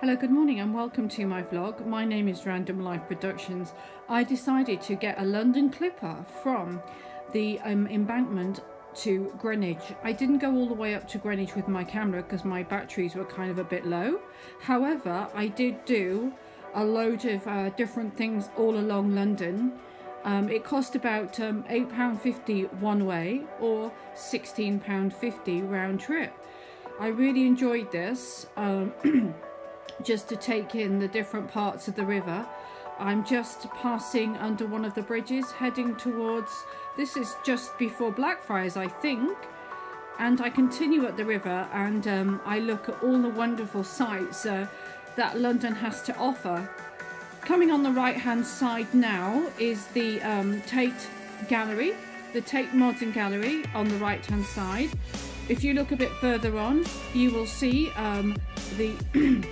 Hello, good morning and welcome to my vlog. My name is Random Life Productions. I decided to get a London Clipper from the embankment to Greenwich. I didn't go all the way up to Greenwich with my camera because my batteries were kind of a bit low. However, I did do a load of different things all along London. It cost about £8.50 one way or £16.50 round trip. I really enjoyed this. Just to take in the different parts of the river. I'm just passing under one of the bridges heading towards, this is just before Blackfriars I think, and I continue up the river and I look at all the wonderful sights that London has to offer. Coming on the right hand side now is the Tate Gallery, the Tate Modern Gallery on the right hand side. If you look a bit further on you will see the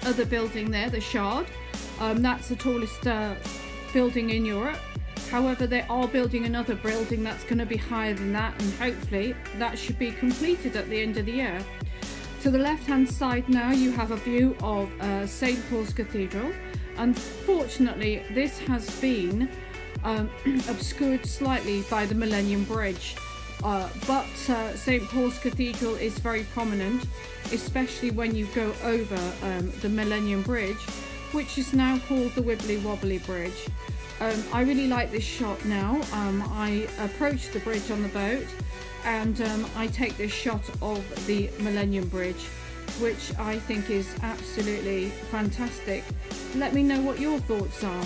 other building there, the Shard. That's the tallest building in Europe. However, they are building another building that's going to be higher than that, and hopefully that should be completed at the end of the year. To the left hand side now you have a view of St Paul's Cathedral. Unfortunately this has been obscured slightly by the Millennium Bridge. But St Paul's Cathedral is very prominent, especially when you go over the Millennium Bridge, which is now called the Wibbly Wobbly Bridge. I really like this shot now. I approach the bridge on the boat and I take this shot of the Millennium Bridge, which I think is absolutely fantastic. Let me know what your thoughts are.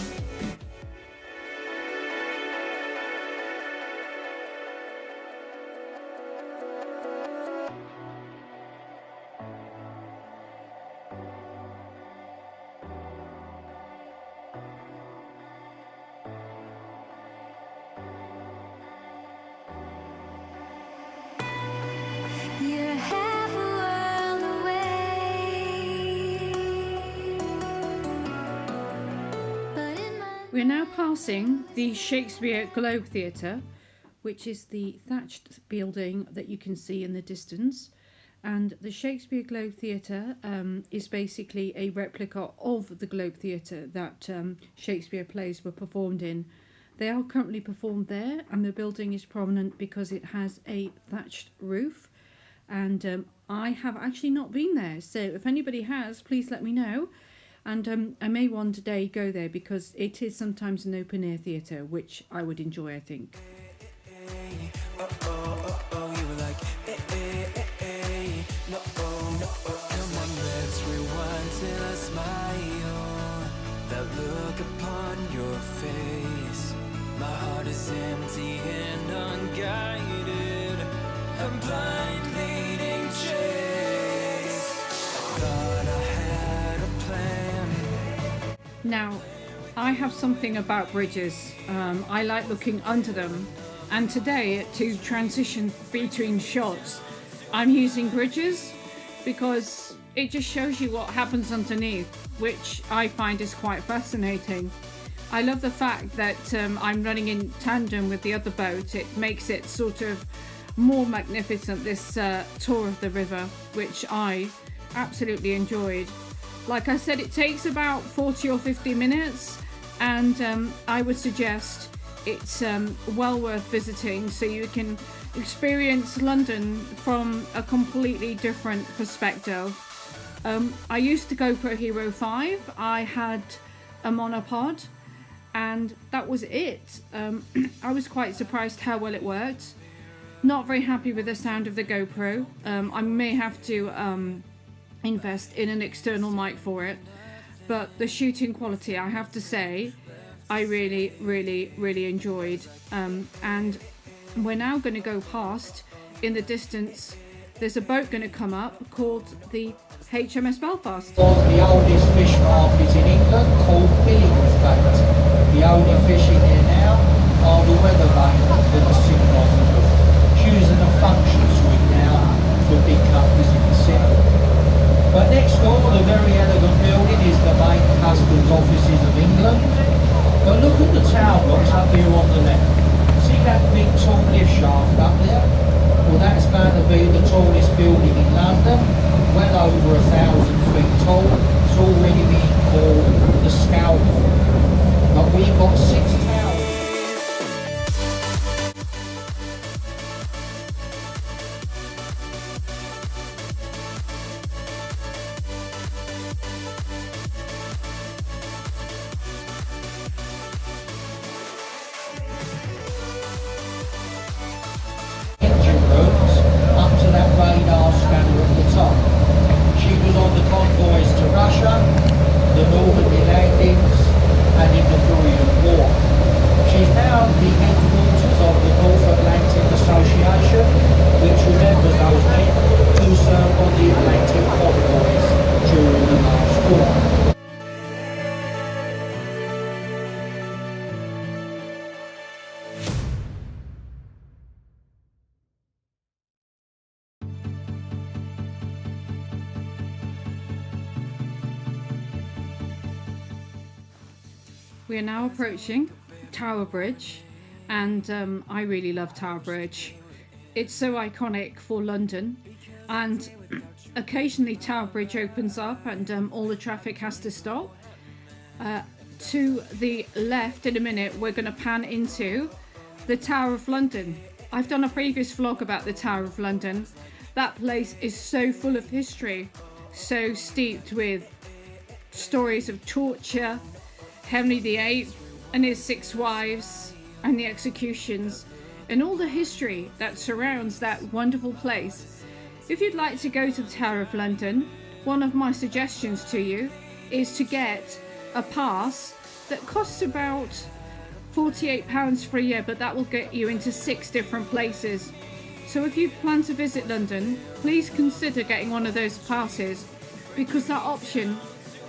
We're now passing the Shakespeare Globe Theatre, which is the thatched building that you can see in the distance. And the Shakespeare Globe Theatre is basically a replica of the Globe Theatre that Shakespeare plays were performed in. They are currently performed there, and the building is prominent because it has a thatched roof. And I have actually not been there, so if anybody has, please let me know. And I may one day go there because it is sometimes an open air theatre, which I would enjoy, I think. That look upon your face, my heart is empty and unguided, a blind leading chase. I thought I had a plan. Now, I have something about bridges. I like looking under them, and today to transition between shots I'm using bridges because it just shows you what happens underneath, which I find is quite fascinating. I love the fact that I'm running in tandem with the other boat. It makes it sort of more magnificent, this tour of the river, which I absolutely enjoyed. Like I said, it takes about 40 or 50 minutes, and I would suggest it's well worth visiting so you can experience London from a completely different perspective. I used to GoPro Hero 5. I had a monopod and that was it. I was quite surprised how well it worked. Not very happy with the sound of the GoPro. I may have to invest in an external mic for it, but the shooting quality, I have to say, I really enjoyed. And we're now going to go past, in the distance, there's a boat going to come up called the HMS Belfast. The oldest fish market in England, called Billingsgate. The only fish in here now are the weather vanes that are sitting on the boat. It's using a function suite now for big companies you can sit on. But next door, the very elegant building is the main customs offices of England. But look at the tower blocks up here on the left. See that big tall lift shaft up there? Well, that's going to be the tallest building in London, well over 1,000 feet tall. Enjoy. We are now approaching Tower Bridge, and I really love Tower Bridge. It's so iconic for London, and occasionally Tower Bridge opens up and all the traffic has to stop. To the left in a minute we're going to pan into the Tower of London. I've done a previous vlog about the Tower of London. That place is so full of history, so steeped with stories of torture, Henry VIII and his 6 wives and the executions, and all the history that surrounds that wonderful place. If you'd like to go to the Tower of London, one of my suggestions to you is to get a pass that costs about £48 for a year, but that will get you into 6 different places. So if you plan to visit London, please consider getting one of those passes, because that option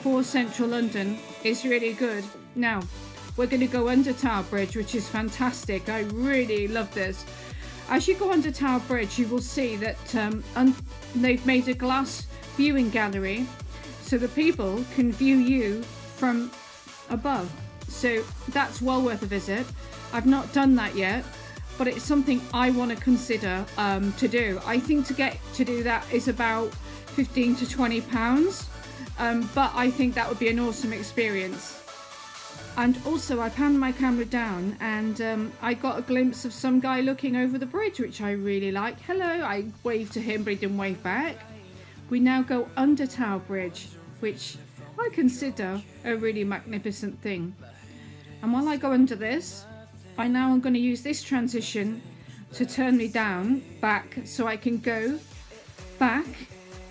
for central London is really good. Now we're going to go under Tower Bridge, which is fantastic. I really love this. As you go under Tower Bridge, you will see that they've made a glass viewing gallery so the people can view you from above. So that's well worth a visit. I've not done that yet, but it's something I want to consider to do. I think to do that is about £15 to £20. But I think that would be an awesome experience. And also I panned my camera down and I got a glimpse of some guy looking over the bridge, which I really like. Hello, I waved to him, but he didn't wave back. We now go under Tower Bridge, which I consider a really magnificent thing. And while I go under this, I now am going to use this transition to turn me back so I can go back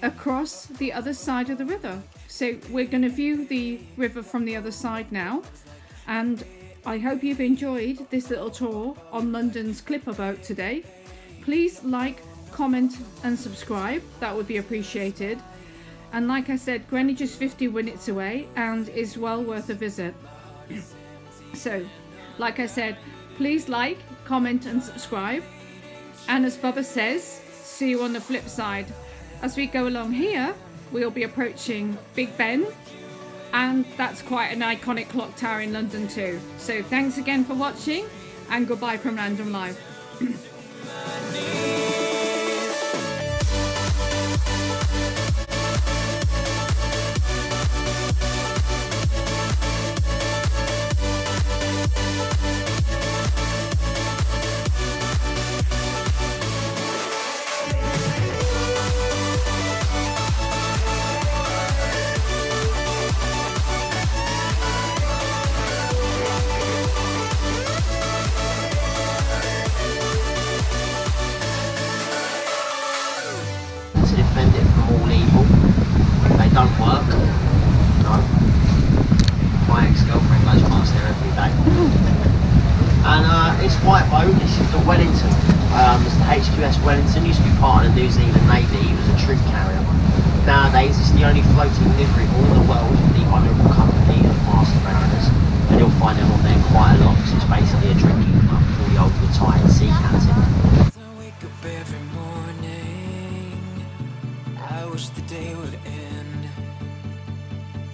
across the other side of the river. So we're going to view the river from the other side now, and I hope you've enjoyed this little tour on London's Clipper boat today. Please like, comment and subscribe, that would be appreciated. And like I said, Greenwich is 50 minutes away and is well worth a visit. So like I said, please like, comment and subscribe, and as Bubba says, see you on the flip side. As we go along here, we'll be approaching Big Ben, and that's quite an iconic clock tower in London too. So thanks again for watching, and goodbye from Random Life. Don't work. No. My ex-girlfriend goes past there every day. And it's White Boat, this is the Wellington. It's the HQS Wellington, used to be part of the New Zealand Navy, it was a troop carrier. Nowadays it's the only floating livery all in the world with the Honourable Company of Master Mariners. And you'll find them on there quite a lot, because it's basically a drinking club for the old retired sea captain. I wake up every morning, I wish the day would end,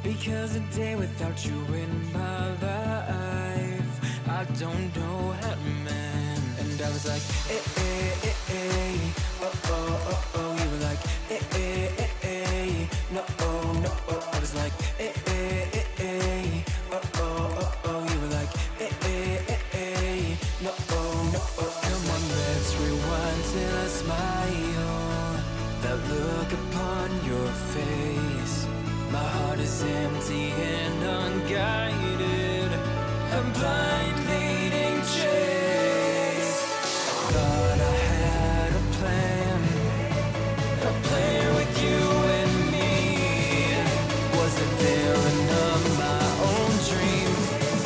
because a day without you in my life, I don't know how to mend. And I was like, eh, eh, eh, eh, oh, oh, oh, oh. You were like, eh, eh, eh, eh, no, oh, no, oh. I was like, eh, eh, eh, eh, oh, oh, oh, oh. You were like, eh, eh, eh, eh, no, oh, no, oh. Come on, let's rewind till I smile, that look upon your face. My heart is empty and unguided, a blind leading chase. Thought I had a plan with you and me. Was the villain of my own dream,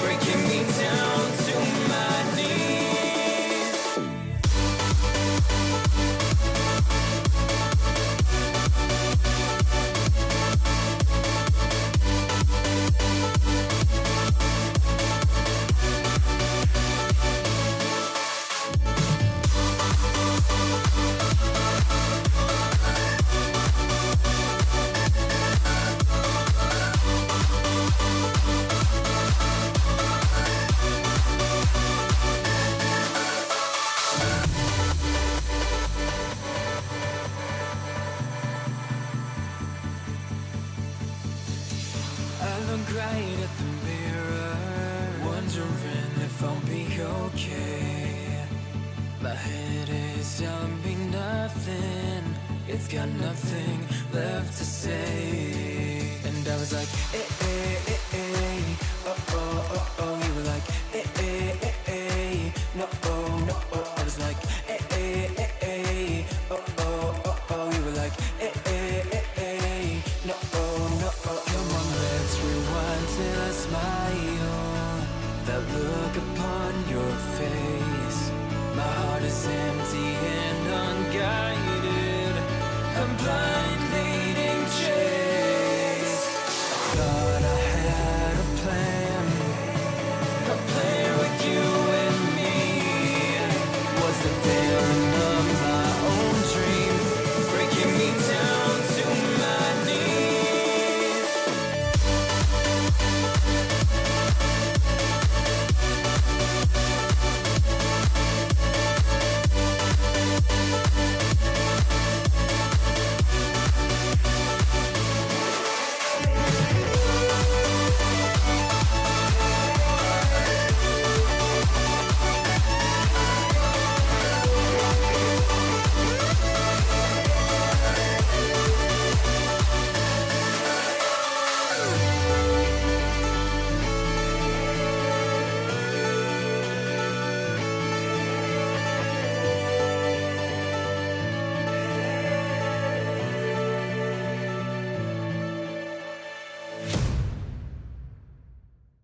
breaking me down to my knees. look right at the mirror, wondering if I'll be okay. My head is telling me nothing, it's got nothing left to say. And I was like, oh, oh, oh, oh. You were like, no, oh, no, oh. I was like, oh, oh, oh, oh. You were like, no, oh, no, oh. Come on, let's rewind till I smile. That look upon your face. My heart is empty and unguided. I'm blind.